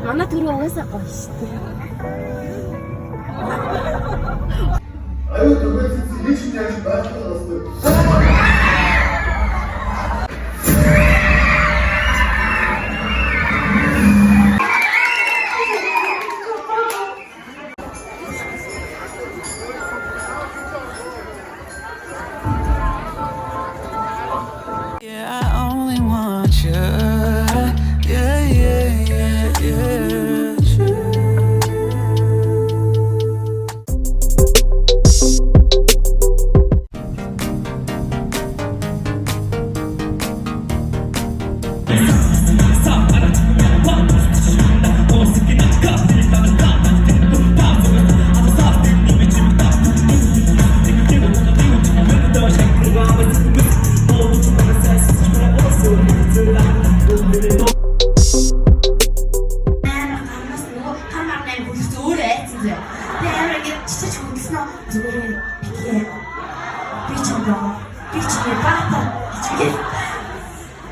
Манай түрүү угаасаа гоё шүү дээ. Аюу төгөөс хийж яаж байх вэ? Yeah, I only want you. Yeah, yeah, yeah, yeah.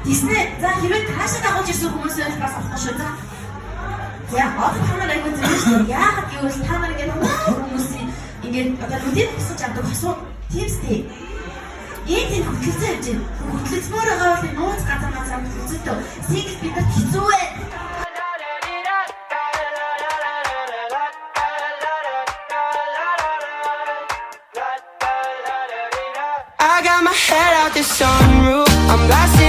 Дисней за хэрвээ таашаа дагуулж ирсэн хүмүүсээс бас авах шүү за. Яг одоо та нар аягүй зөв шүү. Яагаад гэвэл та нар ингээд хүмүүсийн ингээд одоо нүдийг хасаж авдаг хосуу тиймстэй. Ийм тийм хөтлөцөө явж байна. Хөтлөцмөр байгаа бол нууц газар хөтлөцөөтэй. Сикс бидэд хэцүү ээ. I got my head out the sunroof. I'm blasting